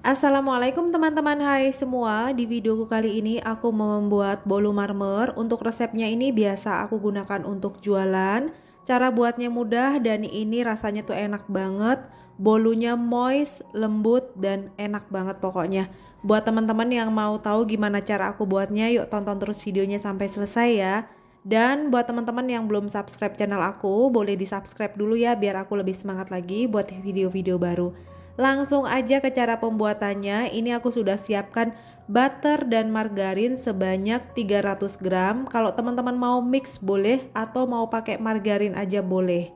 Assalamualaikum teman-teman, hai semua. Di videoku kali ini aku mau membuat bolu marmer. Untuk resepnya ini biasa aku gunakan untuk jualan. Cara buatnya mudah dan ini rasanya tuh enak banget. Bolunya moist, lembut dan enak banget pokoknya. Buat teman-teman yang mau tahu gimana cara aku buatnya, yuk tonton terus videonya sampai selesai ya. Dan buat teman-teman yang belum subscribe channel aku, boleh di subscribe dulu ya biar aku lebih semangat lagi buat video-video baru. Langsung aja ke cara pembuatannya. Ini aku sudah siapkan butter dan margarin sebanyak 300 gram. Kalau teman-teman mau mix boleh atau mau pakai margarin aja boleh.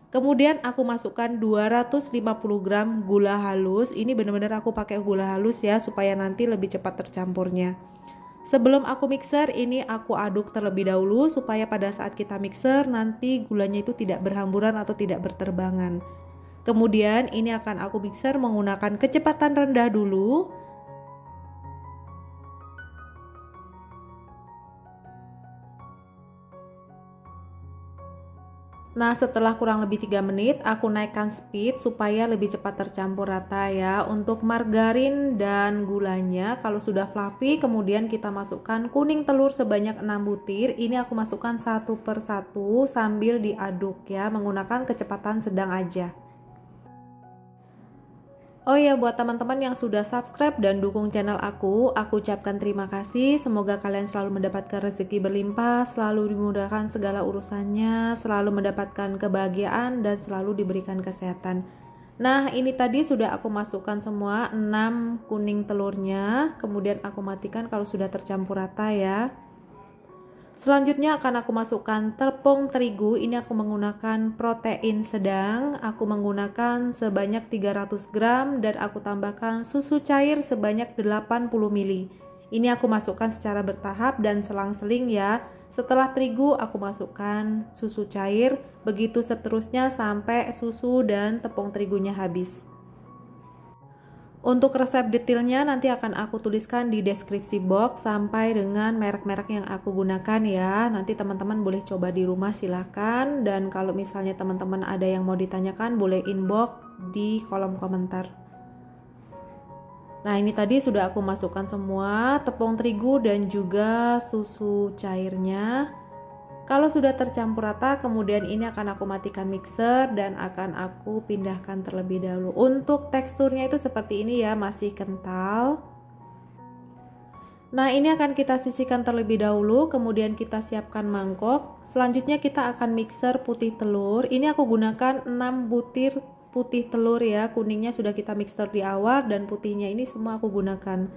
Kemudian aku masukkan 250 gram gula halus. Ini benar-benar aku pakai gula halus ya supaya nanti lebih cepat tercampurnya. Sebelum aku mixer, ini aku aduk terlebih dahulu supaya pada saat kita mixer nanti gulanya itu tidak berhamburan atau tidak berterbangan. Kemudian ini akan aku mixer menggunakan kecepatan rendah dulu. Nah, setelah kurang lebih 3 menit aku naikkan speed supaya lebih cepat tercampur rata ya. Untuk margarin dan gulanya kalau sudah fluffy, kemudian kita masukkan kuning telur sebanyak 6 butir. Ini aku masukkan satu per satu sambil diaduk ya, menggunakan kecepatan sedang aja. Oh ya, buat teman-teman yang sudah subscribe dan dukung channel aku ucapkan terima kasih. Semoga kalian selalu mendapatkan rezeki berlimpah, selalu dimudahkan segala urusannya, selalu mendapatkan kebahagiaan dan selalu diberikan kesehatan. Nah, ini tadi sudah aku masukkan semua 6 kuning telurnya, kemudian aku matikan kalau sudah tercampur rata ya. Selanjutnya akan aku masukkan tepung terigu. Ini aku menggunakan protein sedang. Aku menggunakan sebanyak 300 gram dan aku tambahkan susu cair sebanyak 80 ml. Ini aku masukkan secara bertahap dan selang-seling ya. Setelah terigu aku masukkan susu cair, begitu seterusnya sampai susu dan tepung terigunya habis. Untuk resep detailnya nanti akan aku tuliskan di deskripsi box sampai dengan merek-merek yang aku gunakan ya. Nanti teman-teman boleh coba di rumah silahkan. Dan kalau misalnya teman-teman ada yang mau ditanyakan boleh inbox di kolom komentar. Nah, ini tadi sudah aku masukkan semua tepung terigu dan juga susu cairnya. Kalau sudah tercampur rata, kemudian ini akan aku matikan mixer dan akan aku pindahkan terlebih dahulu. Untuk teksturnya itu seperti ini ya, masih kental. Nah, ini akan kita sisihkan terlebih dahulu, kemudian kita siapkan mangkok. Selanjutnya kita akan mixer putih telur. Ini aku gunakan 6 butir putih telur ya, kuningnya sudah kita mixer di awal dan putihnya ini semua aku gunakan.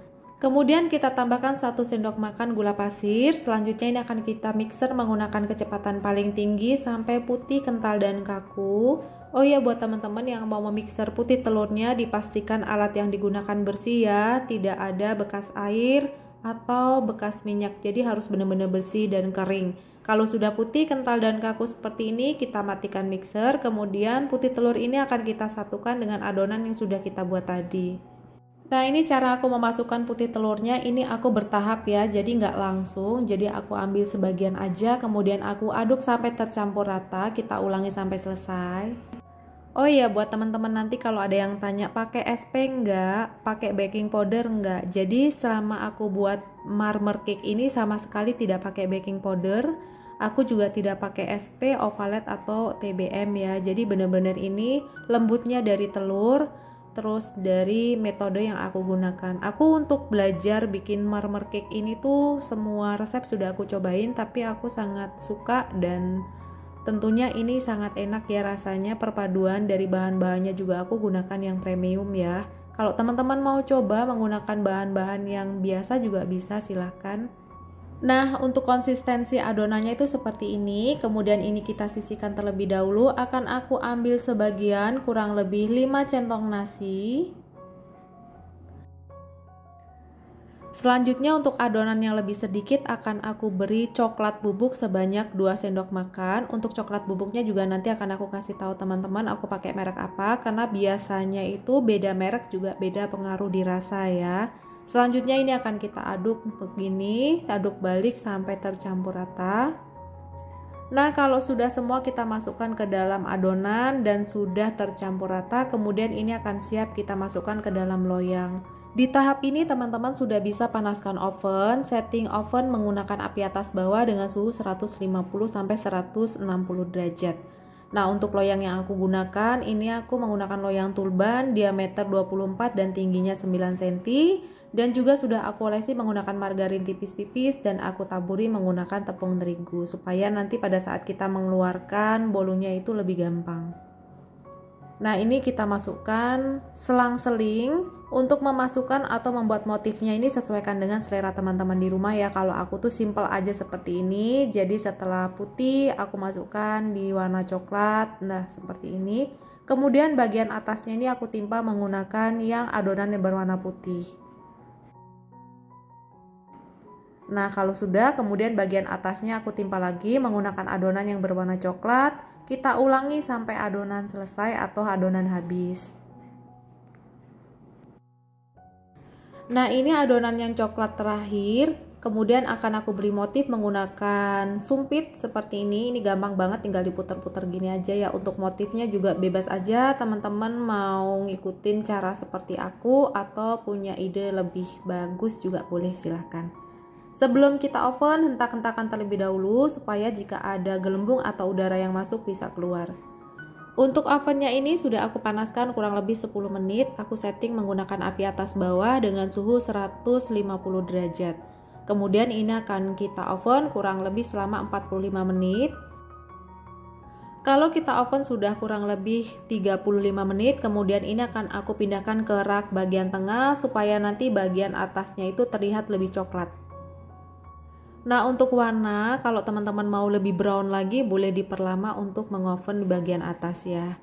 Kemudian kita tambahkan 1 sendok makan gula pasir. Selanjutnya ini akan kita mixer menggunakan kecepatan paling tinggi sampai putih, kental dan kaku. Oh ya, buat teman-teman yang mau memixer putih telurnya dipastikan alat yang digunakan bersih ya, tidak ada bekas air atau bekas minyak. Jadi harus benar-benar bersih dan kering. Kalau sudah putih, kental dan kaku seperti ini, kita matikan mixer. Kemudian putih telur ini akan kita satukan dengan adonan yang sudah kita buat tadi. Nah, ini cara aku memasukkan putih telurnya. Ini aku bertahap ya, jadi nggak langsung. Jadi aku ambil sebagian aja, kemudian aku aduk sampai tercampur rata. Kita ulangi sampai selesai. Oh iya, buat teman-teman nanti kalau ada yang tanya pakai SP nggak, pakai baking powder nggak. Jadi selama aku buat marmer cake ini sama sekali tidak pakai baking powder. Aku juga tidak pakai SP, ovalet atau TBM ya. Jadi benar-benar ini lembutnya dari telur. Terus dari metode yang aku gunakan, aku untuk belajar bikin marmer cake ini tuh semua resep sudah aku cobain, tapi aku sangat suka dan tentunya ini sangat enak ya rasanya. Perpaduan dari bahan-bahannya juga aku gunakan yang premium ya. Kalau teman-teman mau coba menggunakan bahan-bahan yang biasa juga bisa, silahkan. Nah, untuk konsistensi adonannya itu seperti ini. Kemudian ini kita sisihkan terlebih dahulu. Akan aku ambil sebagian kurang lebih 5 centong nasi. Selanjutnya untuk adonan yang lebih sedikit akan aku beri coklat bubuk sebanyak 2 sendok makan. Untuk coklat bubuknya juga nanti akan aku kasih tahu teman-teman aku pakai merek apa, karena biasanya itu beda merek juga beda pengaruh di rasa ya. Selanjutnya ini akan kita aduk begini, aduk balik sampai tercampur rata. Nah, kalau sudah semua kita masukkan ke dalam adonan dan sudah tercampur rata, kemudian ini akan siap kita masukkan ke dalam loyang. Di tahap ini teman-teman sudah bisa panaskan oven, setting oven menggunakan api atas bawah dengan suhu 150 sampai 160 derajat. Nah, untuk loyang yang aku gunakan, ini aku menggunakan loyang tulban diameter 24 dan tingginya 9 cm, dan juga sudah aku olesi menggunakan margarin tipis-tipis dan aku taburi menggunakan tepung terigu supaya nanti pada saat kita mengeluarkan bolunya itu lebih gampang. Nah, ini kita masukkan selang-seling. Untuk memasukkan atau membuat motifnya ini sesuaikan dengan selera teman-teman di rumah ya. Kalau aku tuh simple aja seperti ini. Jadi setelah putih aku masukkan di warna coklat. Nah, seperti ini. Kemudian bagian atasnya ini aku timpa menggunakan yang adonan yang berwarna putih. Nah, kalau sudah, kemudian bagian atasnya aku timpa lagi menggunakan adonan yang berwarna coklat. Kita ulangi sampai adonan selesai atau adonan habis. Nah, ini adonan yang coklat terakhir. Kemudian akan aku beri motif menggunakan sumpit seperti ini. Ini gampang banget, tinggal diputar-putar gini aja ya. Untuk motifnya juga bebas aja, teman-teman mau ngikutin cara seperti aku atau punya ide lebih bagus juga boleh, silahkan. Sebelum kita oven, hentak-hentakan terlebih dahulu supaya jika ada gelembung atau udara yang masuk bisa keluar. Untuk ovennya ini sudah aku panaskan kurang lebih 10 menit. Aku setting menggunakan api atas bawah dengan suhu 150 derajat. Kemudian ini akan kita oven kurang lebih selama 45 menit. Kalau kita oven sudah kurang lebih 35 menit, kemudian ini akan aku pindahkan ke rak bagian tengah supaya nanti bagian atasnya itu terlihat lebih coklat. Nah, untuk warna, kalau teman-teman mau lebih brown lagi, boleh diperlama untuk mengoven di bagian atas ya.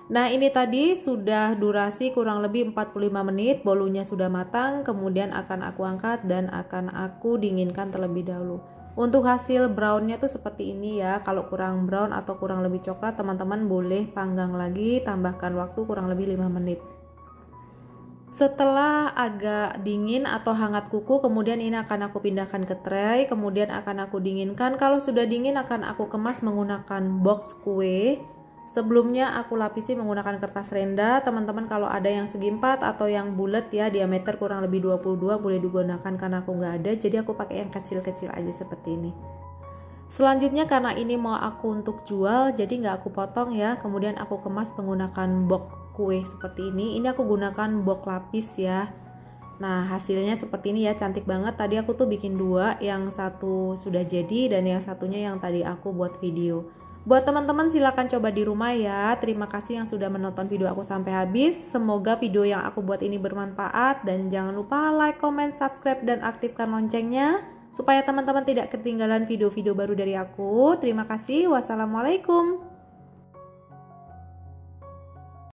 Nah, ini tadi sudah durasi kurang lebih 45 menit, bolunya sudah matang, kemudian akan aku angkat dan akan aku dinginkan terlebih dahulu. Untuk hasil brownnya tuh seperti ini ya. Kalau kurang brown atau kurang lebih coklat, teman-teman boleh panggang lagi, tambahkan waktu kurang lebih 5 menit. Setelah agak dingin atau hangat kuku, kemudian ini akan aku pindahkan ke tray, kemudian akan aku dinginkan. Kalau sudah dingin akan aku kemas menggunakan box kue. Sebelumnya aku lapisi menggunakan kertas renda. Teman-teman kalau ada yang segi 4 atau yang bulat ya, diameter kurang lebih 22 boleh digunakan, karena aku nggak ada, jadi aku pakai yang kecil-kecil aja seperti ini. Selanjutnya karena ini mau aku untuk jual, jadi nggak aku potong ya, kemudian aku kemas menggunakan box kue seperti ini. Ini aku gunakan box lapis ya. Nah, hasilnya seperti ini ya, cantik banget. Tadi aku tuh bikin dua, yang satu sudah jadi dan yang satunya yang tadi aku buat video. Buat teman-teman silahkan coba di rumah ya. Terima kasih yang sudah menonton video aku sampai habis. Semoga video yang aku buat ini bermanfaat, dan jangan lupa like, comment, subscribe, dan aktifkan loncengnya supaya teman-teman tidak ketinggalan video-video baru dari aku. Terima kasih. Wassalamualaikum.